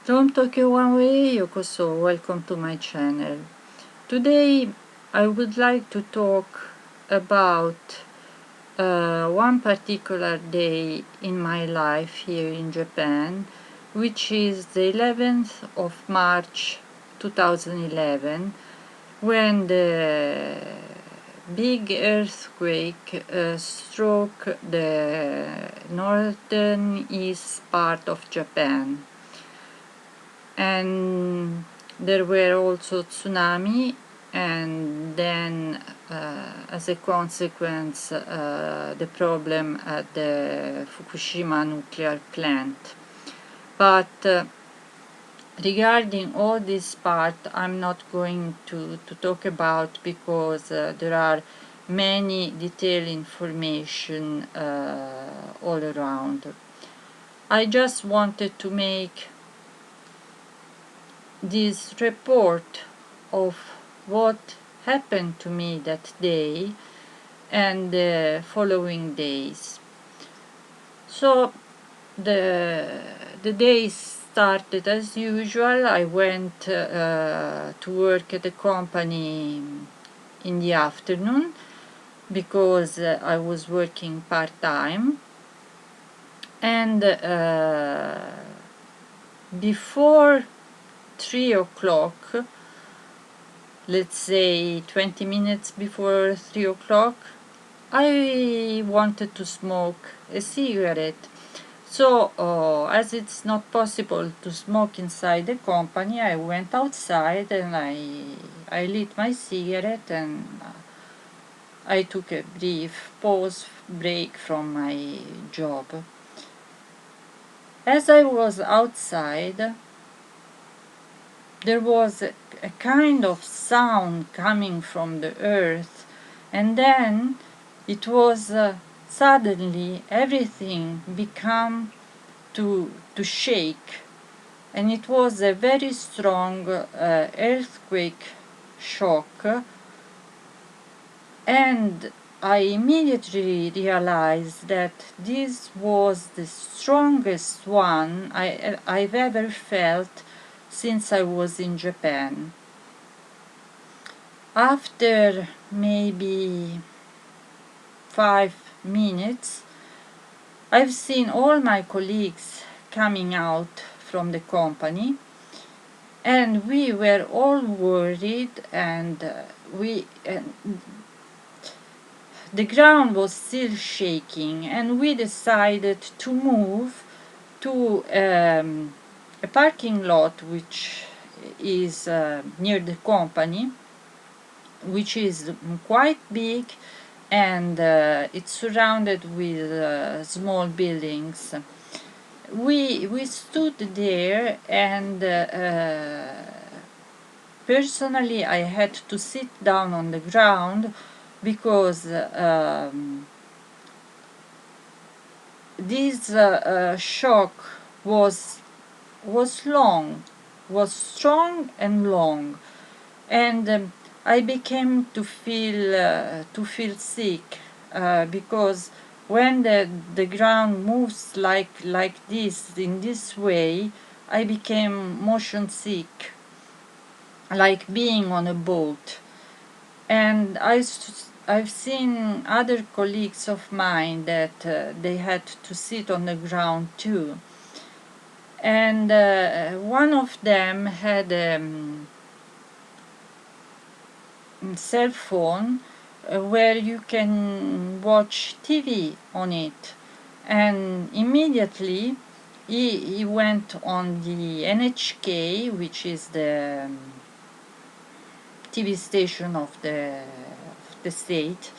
From Tokyo One Way, Yokoso, welcome to my channel. Today I would like to talk about one particular day in my life here in Japan, which is the 11th of March 2011, when the big earthquake struck the northern east part of Japan. And there were also tsunami, and then as a consequence the problem at the Fukushima nuclear plant. But regarding all this part I'm not going to talk about, because there are many detailed information all around. I just wanted to make this report of what happened to me that day and the following days. So the day started as usual. I went to work at the company in the afternoon because I was working part-time, and before 3 o'clock, let's say 20 minutes before 3 o'clock, I wanted to smoke a cigarette. So as it's not possible to smoke inside the company, I went outside and I lit my cigarette, and I took a brief break from my job. As I was outside, there was a kind of sound coming from the earth, and then it was suddenly everything began to shake, and it was a very strong earthquake shock, and I immediately realized that this was the strongest one I've ever felt since I was in Japan. After maybe 5 minutes, I've seen all my colleagues coming out from the company, and we were all worried, and the ground was still shaking, and we decided to move to a parking lot which is near the company, which is quite big, and it's surrounded with small buildings. We stood there, and personally I had to sit down on the ground because this shock was long, was strong and long, and I began to feel sick because when the ground moves like this, in this way, I became motion sick, like being on a boat. And I've seen other colleagues of mine that they had to sit on the ground too. And one of them had a cell phone where you can watch TV on it. And immediately he went on the NHK, which is the TV station of the state,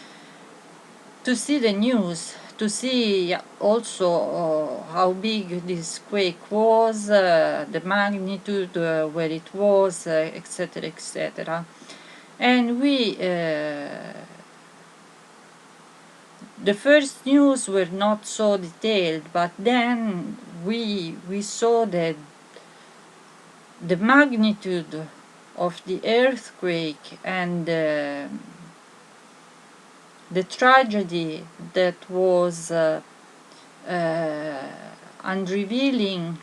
to see the news, to see also how big this quake was, the magnitude, where it was, etc., etc. And the first news were not so detailed, but then we saw that the magnitude of the earthquake and the tragedy that was unrevealing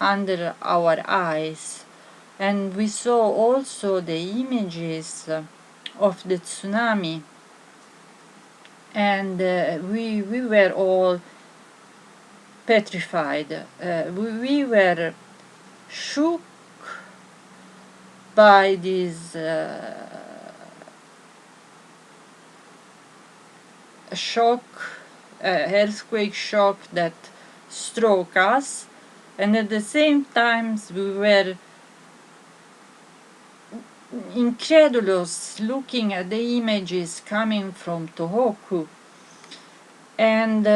under our eyes, and we saw also the images of the tsunami, and we were all petrified. We were shook by this shock, earthquake shock that struck us, and at the same time we were incredulous looking at the images coming from Touhoku. And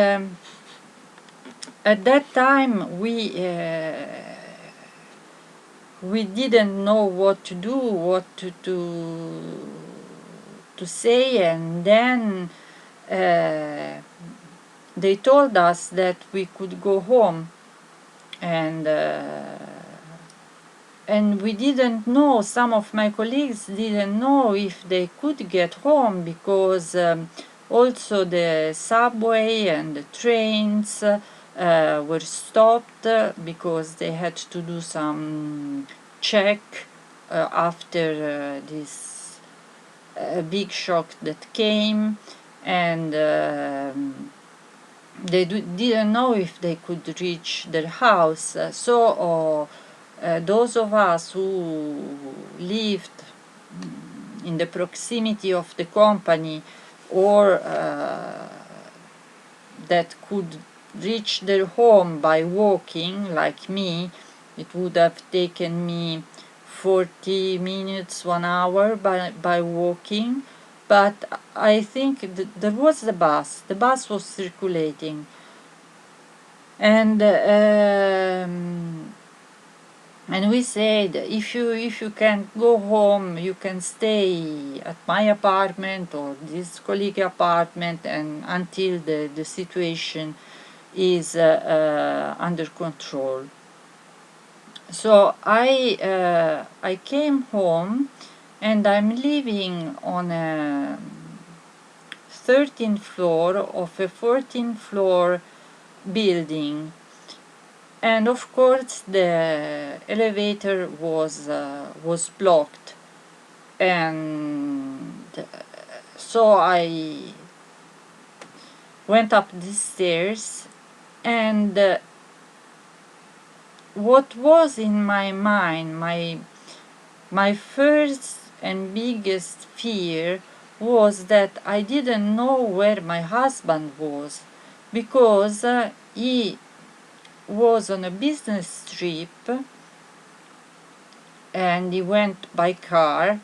at that time we didn't know what to do, what to say, and then they told us that we could go home, and we didn't know, some of my colleagues didn't know if they could get home, because also the subway and the trains were stopped because they had to do some check after this big shock that came, and they didn't know if they could reach their house. So those of us who lived in the proximity of the company, or that could reach their home by walking, like me, it would have taken me 40 minutes, 1 hour by walking. But I think there was the bus was circulating, and we said, if you can't go home, you can stay at my apartment or this colleague apartment, and until the situation is under control. So I came home, and I'm living on a 13th floor of a 14th floor building, and of course the elevator was blocked, and so I went up the stairs, and what was in my mind, my first and biggest fear, was that I didn't know where my husband was, because he was on a business trip, and he went by car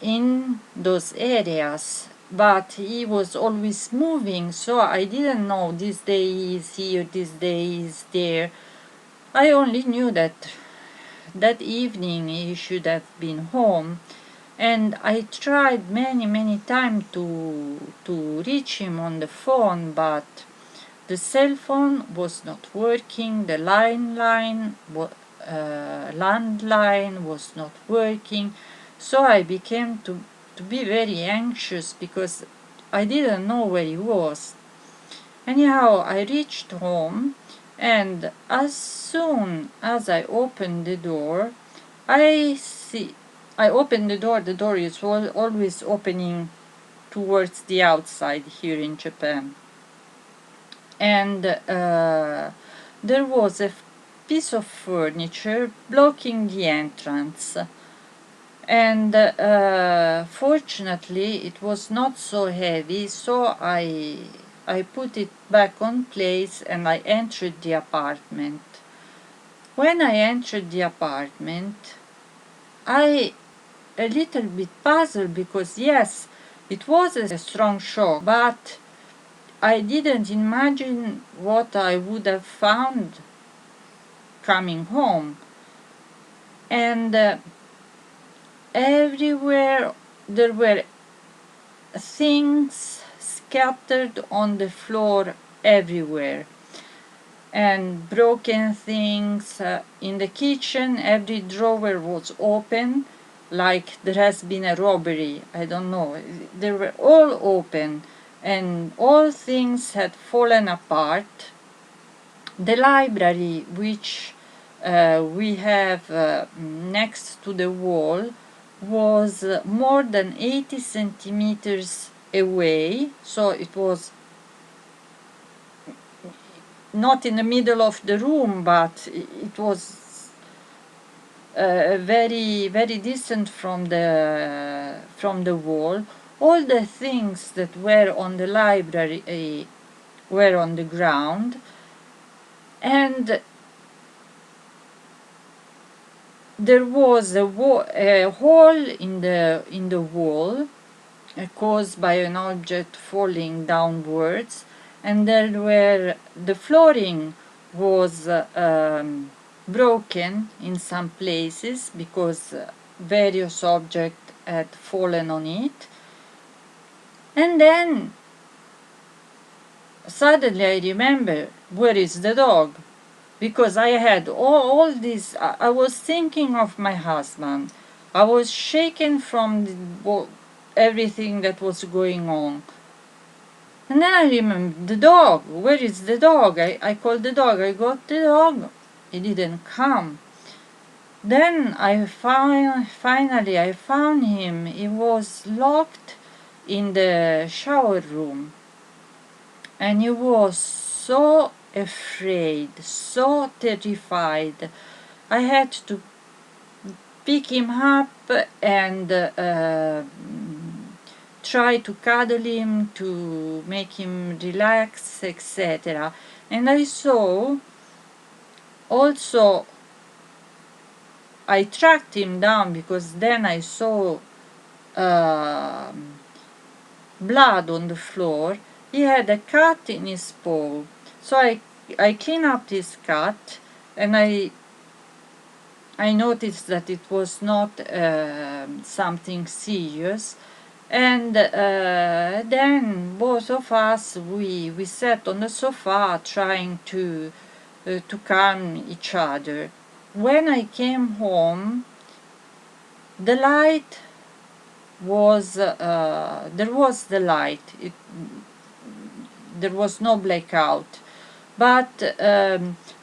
in those areas, but he was always moving, so I didn't know this day he is here, this day he is there. I only knew that that evening he should have been home, and I tried many times to reach him on the phone, but the cell phone was not working, the landline was not working, so I began to be very anxious, because I didn't know where he was. Anyhow, I reached home, and as soon as I opened the door, I opened the door is always opening towards the outside here in Japan, and there was a piece of furniture blocking the entrance, and fortunately it was not so heavy, so I put it back on place, and I entered the apartment. When I entered the apartment, I a little bit puzzled, because yes, it was a strong shock, but I didn't imagine what I would have found coming home. And everywhere there were things scattered on the floor everywhere, and broken things in the kitchen. Every drawer was open, like there has been a robbery. I don't know, they were all open, and all things had fallen apart. The library, which we have next to the wall was more than 80 centimeters away, so it was not in the middle of the room, but it was very distant from the wall. All the things that were on the library were on the ground, and there was a hole in the wall caused by an object falling downwards, and the flooring was broken in some places because various objects had fallen on it. And then suddenly I remember, where is the dog? Because I had all this, I was thinking of my husband. I was shaken from everything that was going on. And then I remember, the dog, where is the dog? I called the dog, I got the dog, he didn't come. Then finally I found him. He was locked in the shower room, and he was so afraid, so terrified. I had to pick him up and try to cuddle him, to make him relax, etc. And I saw also, I tracked him down because then I saw blood on the floor. He had a cut in his paw. So I cleaned up this cut, and I noticed that it was not something serious. And then both of us, we sat on the sofa trying to calm each other. When I came home, the light was there was the light. There was no blackout, but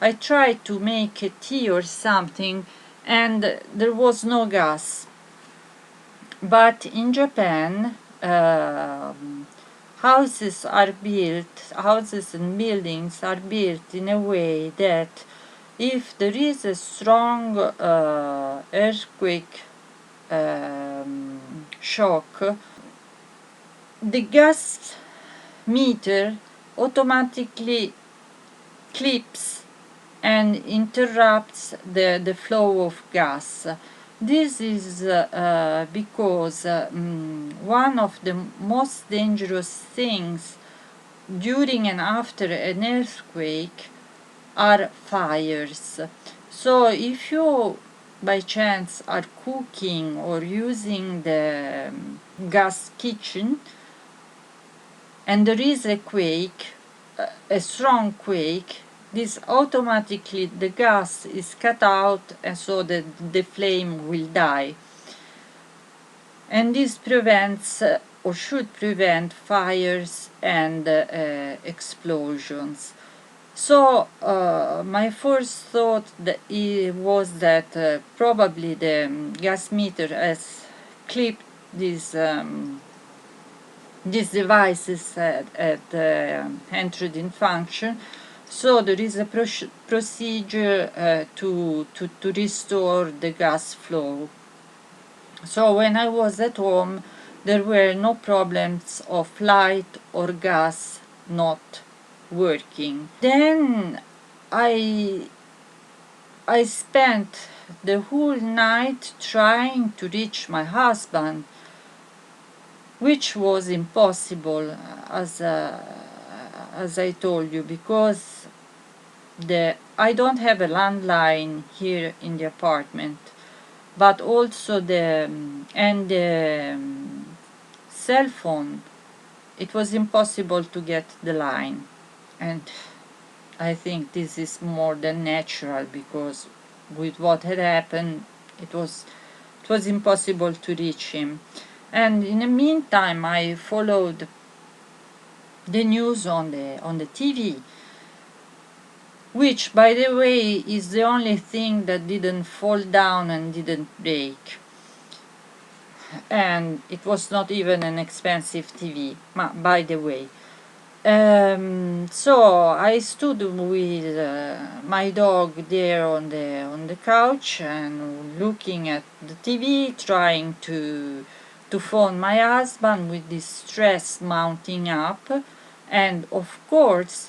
I tried to make a tea or something, and there was no gas. But in Japan, houses and buildings are built in a way that if there is a strong earthquake shock, the gas meter automatically clips and interrupts the flow of gas. This is because one of the most dangerous things during and after an earthquake are fires. So if you by chance are cooking or using the gas kitchen and there is a quake, a strong quake, this automatically the gas is cut out, and so the flame will die. And this prevents or should prevent fires and explosions. So my first thought was that probably the gas meter has clipped these devices entered in function. So there is a procedure to restore the gas flow. So when I was at home, there were no problems of light or gas not working. Then I spent the whole night trying to reach my husband, which was impossible, as I told you, because I don't have a landline here in the apartment, but also the cell phone, it was impossible to get the line. And I think this is more than natural, because with what had happened, it was impossible to reach him. And in the meantime, I followed the news on the TV, which, by the way, is the only thing that didn't fall down and didn't break. And it was not even an expensive TV, by the way. So I stood with my dog there on the couch and looking at the TV, trying to phone my husband with this stress mounting up, and of course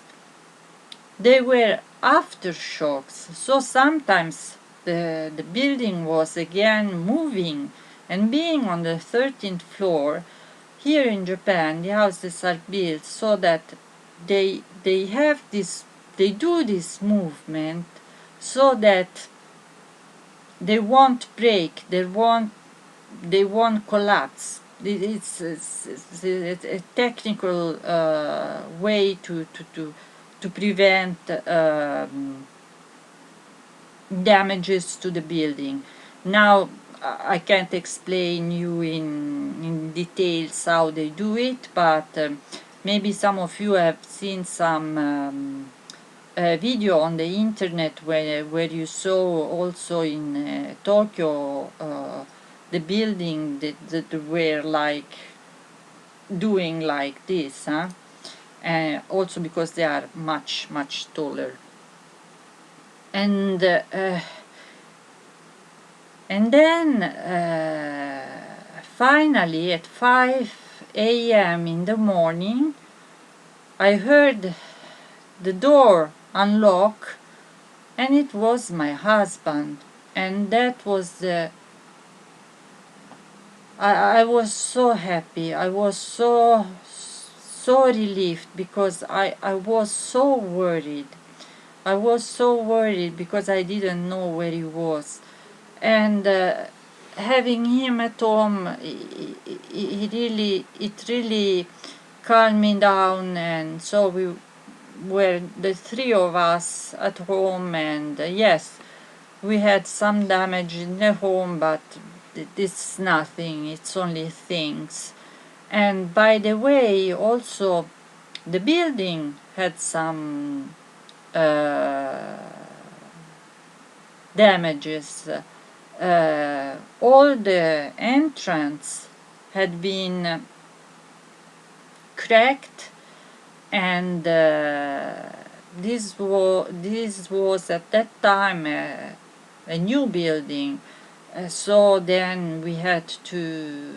they were aftershocks. So sometimes the building was again moving, and being on the 13th floor. Here in Japan, the houses are built so that they have this, they do this movement so that they won't break, they won't collapse. It's a technical way to prevent damages to the building. Now, I can't explain you in details how they do it, but maybe some of you have seen some video on the internet where you saw also in Tokyo the building that were like doing like this, huh? Also because they are much taller. And then finally at 5 a.m. in the morning I heard the door unlock, and it was my husband, and that was the I was so happy, I was so relieved, because I was so worried. I was so worried because I didn't know where he was. And having him at home, it really calmed me down. And so we were the three of us at home, and yes, we had some damage in the home, but it's nothing, it's only things. And by the way, also the building had some damages. All the entrance had been cracked, and this was at that time a new building. So then we had to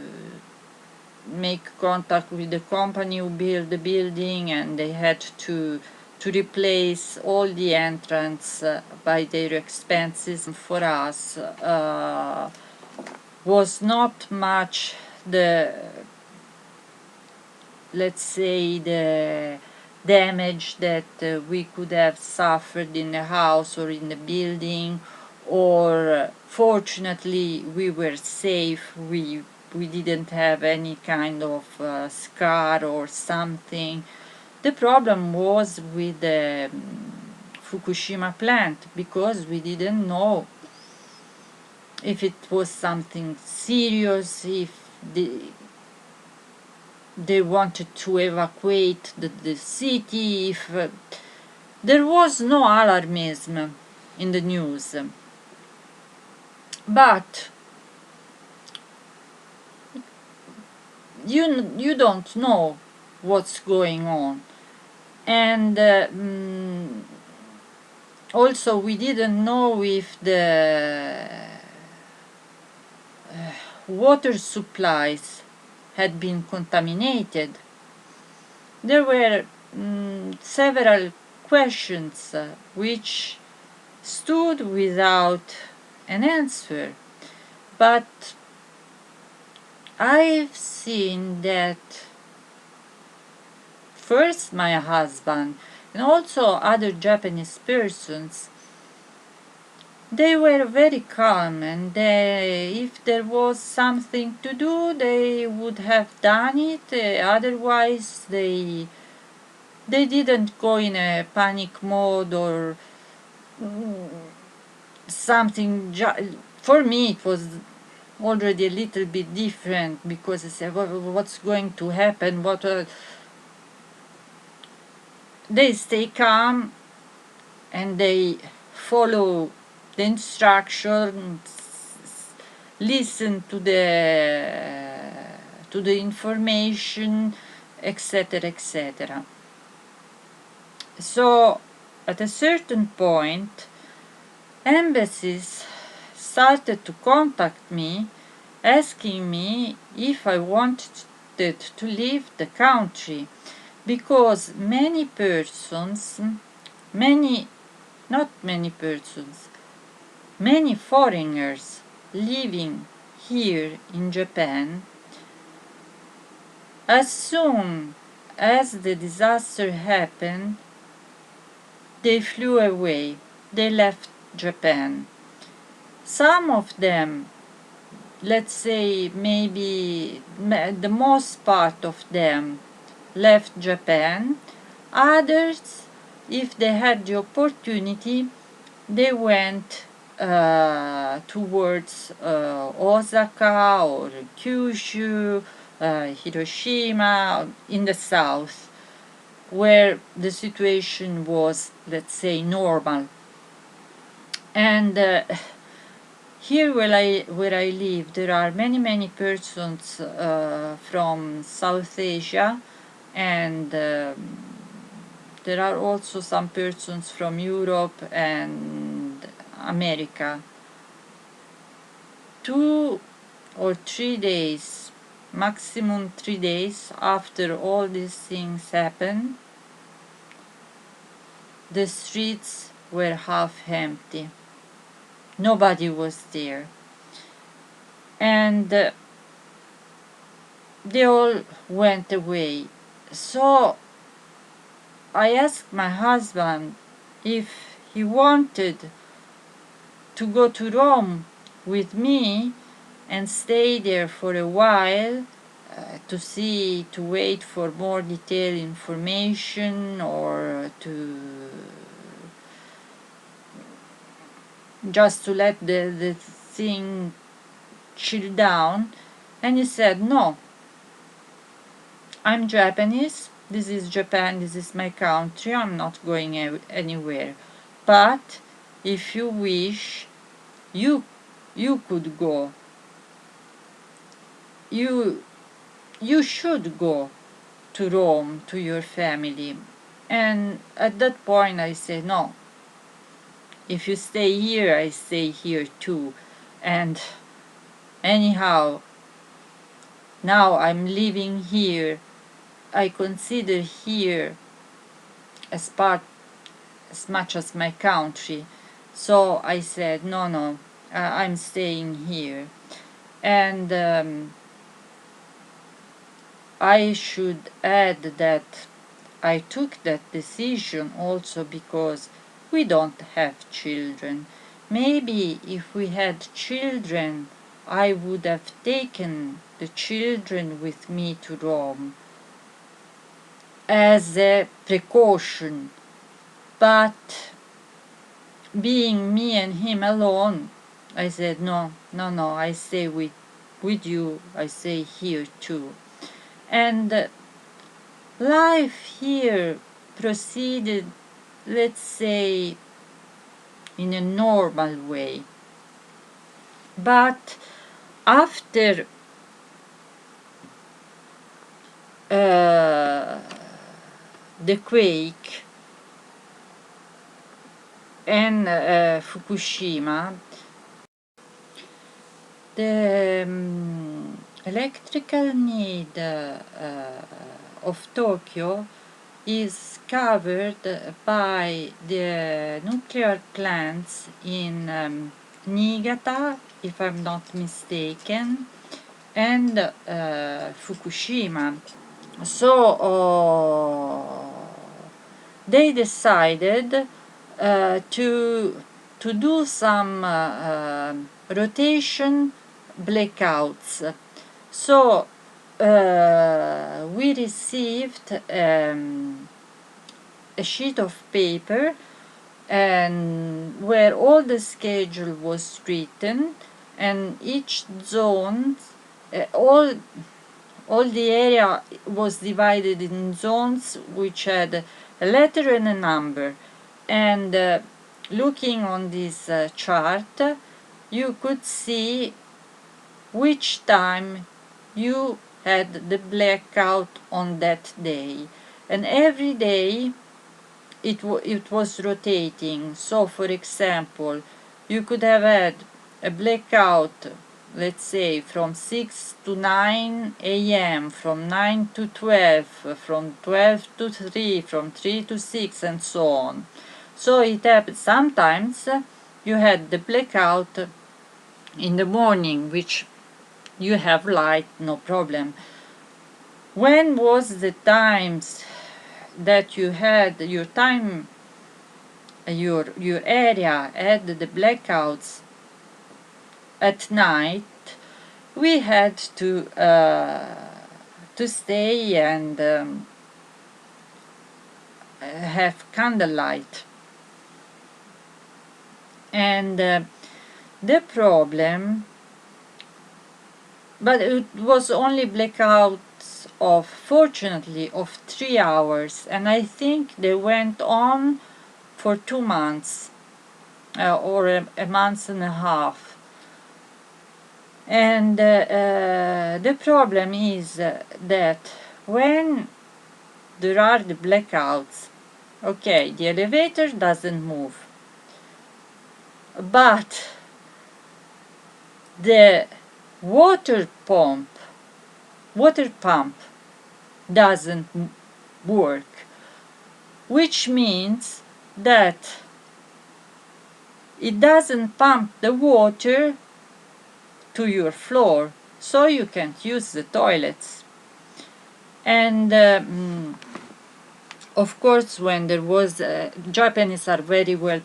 make contact with the company who built the building, and they had to replace all the entrance by their expenses. For us was not much the, let's say, the damage that we could have suffered in the house or in the building, or fortunately we were safe. We didn't have any kind of scar or something. The problem was with the Fukushima plant, because we didn't know if it was something serious, if they wanted to evacuate the city, if there was no alarmism in the news. But you don't know what's going on. And also we didn't know if the water supplies had been contaminated. There were several questions which stood without an answer. But I've seen that first my husband and also other Japanese persons, they were very calm, and if there was something to do, they would have done it. Otherwise, they didn't go in a panic mode or something. For me, it was already a little bit different, because I said, what's going to happen? They stay calm, and they follow the instructions, listen to the information, etc., etc. So at a certain point, embassies started to contact me, asking me if I wanted to leave the country, because many foreigners living here in Japan, as soon as the disaster happened, they flew away. They left Japan. Some of them, let's say maybe the most part of them, left Japan. Others, if they had the opportunity, they went towards Osaka or Kyushu, Hiroshima, in the south, where the situation was, let's say, normal. And here where I live, there are many persons from South Asia, and there are also some persons from Europe and America. 2 or 3 days, maximum 3 days after all these things happened, the streets were half empty. Nobody was there. And they all went away. So I asked my husband if he wanted to go to Rome with me and stay there for a while, to wait for more detailed information, or just to let the thing chill down. And he said, no, I'm Japanese, this is Japan, this is my country, I'm not going anywhere. But if you wish, you could go. You should go to Rome, to your family. And at that point I said, no, if you stay here, I stay here too. And anyhow, now I'm living here. I consider here as much as my country. So I said, no, I'm staying here. And I should add that I took that decision also because we don't have children. Maybe if we had children, I would have taken the children with me to Rome as a precaution. But being me and him alone, I said, no, I stay with you, I stay here too. And life here proceeded, let's say, in a normal way. But after the quake and Fukushima, the electrical need of Tokyo is covered by the nuclear plants in Niigata, if I'm not mistaken, and Fukushima. So they decided to do some rotation blackouts. So we received a sheet of paper and where all the schedule was written, and each zone, all the area was divided in zones which had a letter and a number. and looking on this chart, you could see which time you had the blackout on that day, and every day it was rotating. So for example, you could have had a blackout, let's say from 6 to 9 a.m., from 9 to 12, from 12 to 3, from 3 to 6, and so on. So it happened sometimes you had the blackout in the morning, which you have light, no problem. When was the times that you had your time, your area had the blackouts at night? We had to stay and have candlelight, and the problem, but it was only blackouts of, fortunately, of 3 hours, and I think they went on for 2 months or a month and a half. And the problem is that when there are the blackouts, okay, the elevator doesn't move, but the water pump doesn't work, which means that it doesn't pump the water to your floor, so you can't use the toilets. And of course, when there was Japanese are very well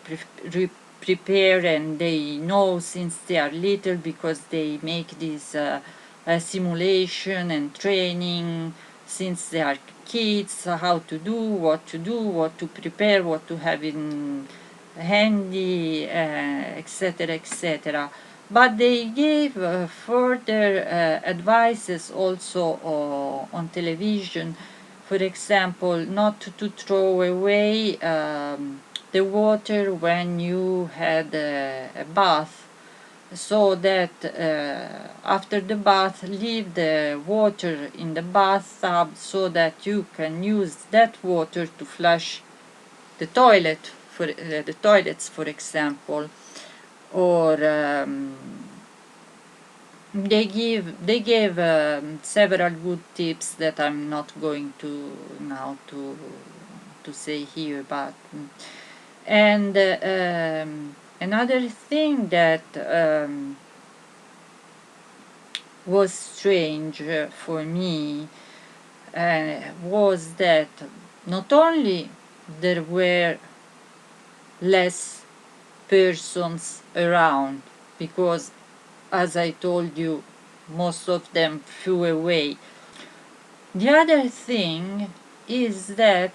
prepared, and they know since they are little, because they make this simulation and training since they are kids, how to do, what to prepare, what to have in handy, etc., etc. But they gave further advices also on television. For example, not to throw away the water when you had a bath, so that after the bath, leave the water in the bathtub so that you can use that water to flush the toilet, for the toilets, for example. Or they gave several good tips that I'm not going to now to say here, but and another thing that was strange for me was that not only there were less persons around, because, as I told you, most of them flew away. The other thing is that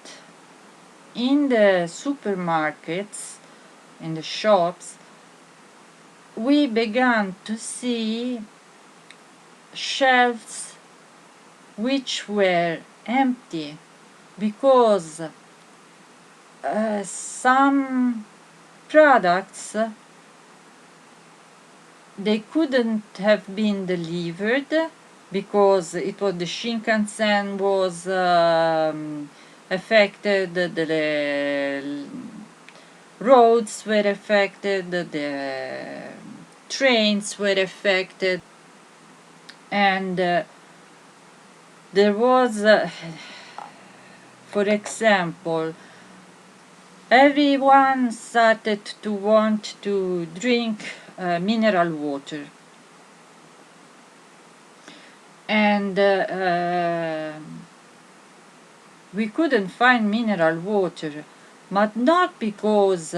in the supermarkets, in the shops, we began to see shelves which were empty, because some products, they couldn't have been delivered because it was the Shinkansen was affected, the roads were affected, the trains were affected, and there was, for example, everyone started to want to drink mineral water, and we couldn't find mineral water, but not because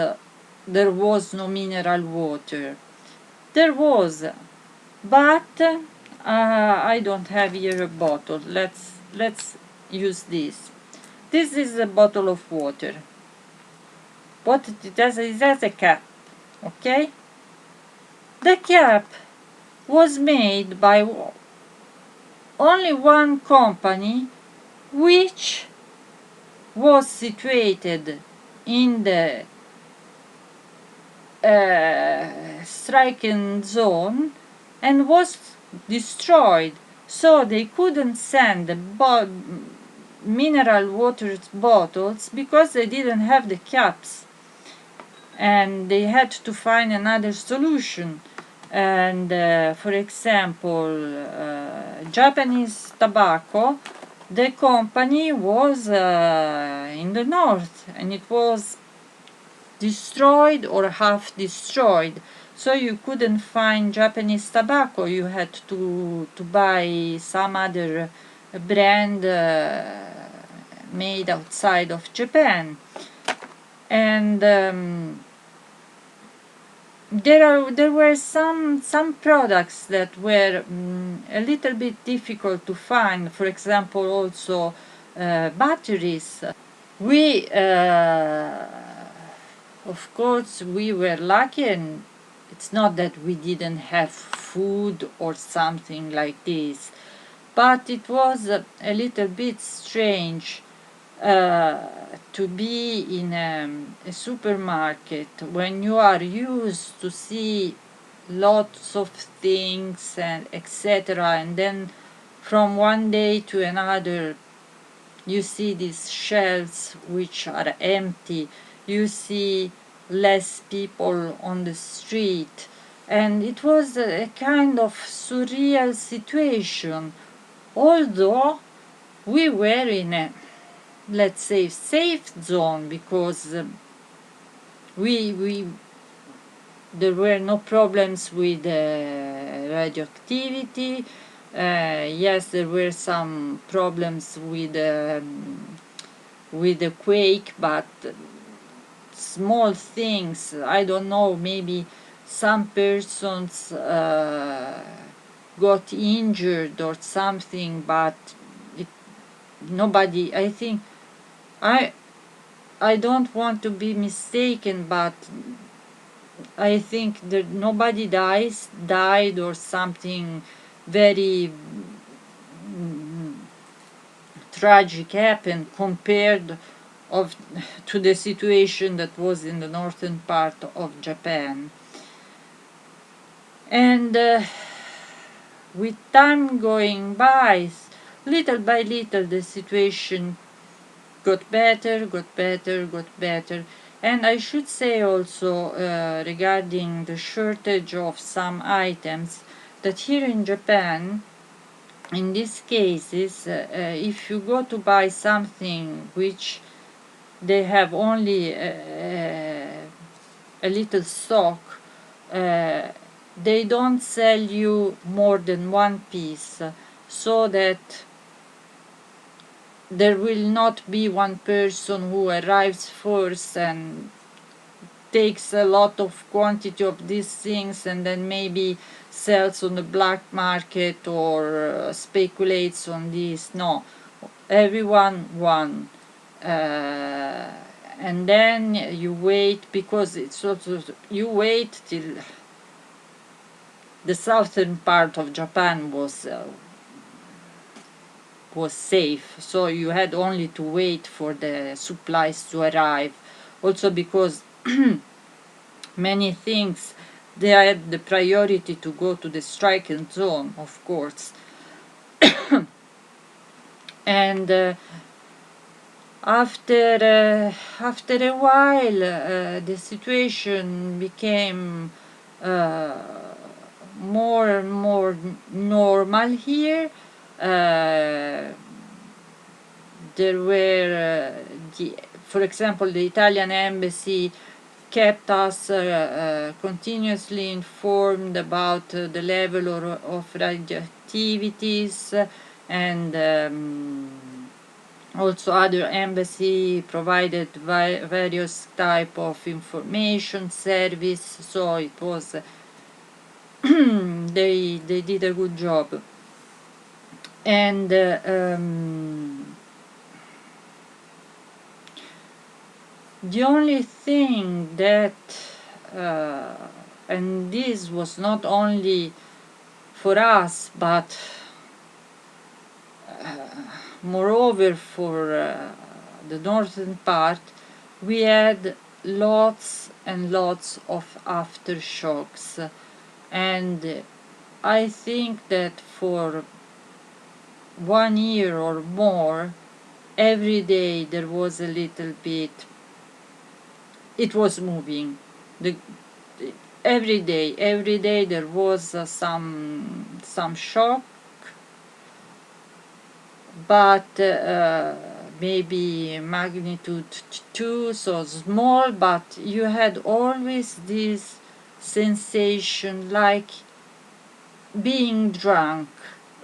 there was no mineral water. There was, but I don't have here a bottle. Let's use this. This is a bottle of water. What it has a cap, okay? The cap was made by only one company, which was situated in the stricken zone and was destroyed. So they couldn't send the mineral water bottles because they didn't have the caps, and they had to find another solution. And for example, Japanese tobacco, the company was in the north, and it was destroyed or half destroyed, so you couldn't find Japanese tobacco. You had to buy some other brand made outside of Japan. And there were some products that were a little bit difficult to find. For example, also batteries. We of course we were lucky, and it's not that we didn't have food or something like this, but it was a little bit strange to be in a supermarket when you are used to see lots of things and etc., and then from one day to another you see these shelves which are empty, you see less people on the street, and it was a kind of surreal situation, although we were in a, let's say, safe zone, because we there were no problems with radioactivity. Yes, there were some problems with the quake, but small things. I don't know, maybe some persons got injured or something, but nobody, I think, I don't want to be mistaken, but I think that nobody died or something very tragic happened compared to the situation that was in the northern part of Japan. And with time going by, little by little the situation got better. And I should say also, regarding the shortage of some items, that here in Japan, in these cases, if you go to buy something which they have only a little stock, they don't sell you more than one piece, so that there will not be one person who arrives first and takes a lot of quantity of these things and then maybe sells on the black market or speculates on this. No, everyone one. And then you wait, because it's also, you wait till the southern part of Japan was safe, so you had only to wait for the supplies to arrive. Also because many things, they had the priority to go to the stricken zone, of course. And after a while, the situation became more and more normal here. There were, for example, the Italian embassy kept us continuously informed about the level of radioactivities, and also other embassy provided various type of information service, so it was they did a good job. And the only thing that and this was not only for us, but moreover for the northern part, we had lots and lots of aftershocks, and I think that for 1 year or more, every day there was a little bit, it was moving. The, every day there was some shock, but maybe magnitude 2, so small, but you had always this sensation like being drunk,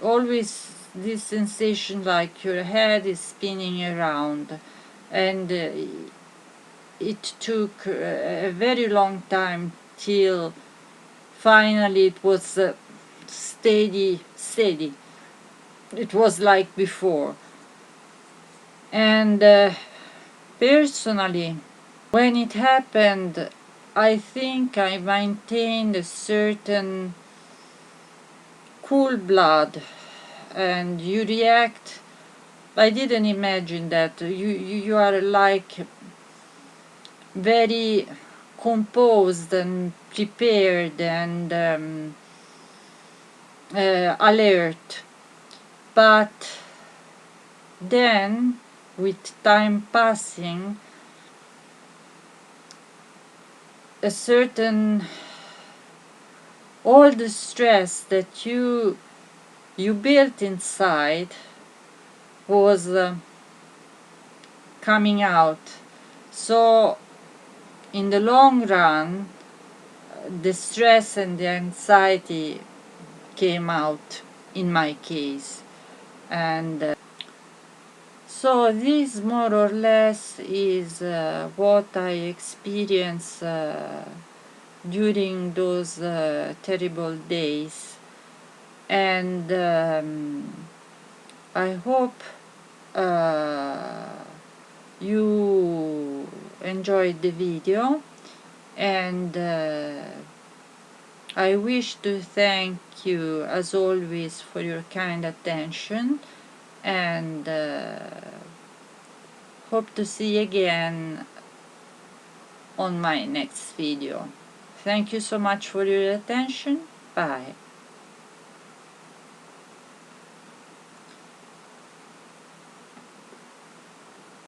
always this sensation like your head is spinning around, and it took a very long time till finally it was steady. It was like before. And personally, when it happened, I think I maintained a certain cool blood, and you react. I didn't imagine that you are like very composed and prepared and alert, but then with time passing, a certain, all the stress that you built inside was coming out. So in the long run, the stress and the anxiety came out in my case, and so this more or less is what I experienced during those terrible days, and I hope you enjoyed the video, and I wish to thank you as always for your kind attention, and hope to see you again on my next video. Thank you so much for your attention. Bye.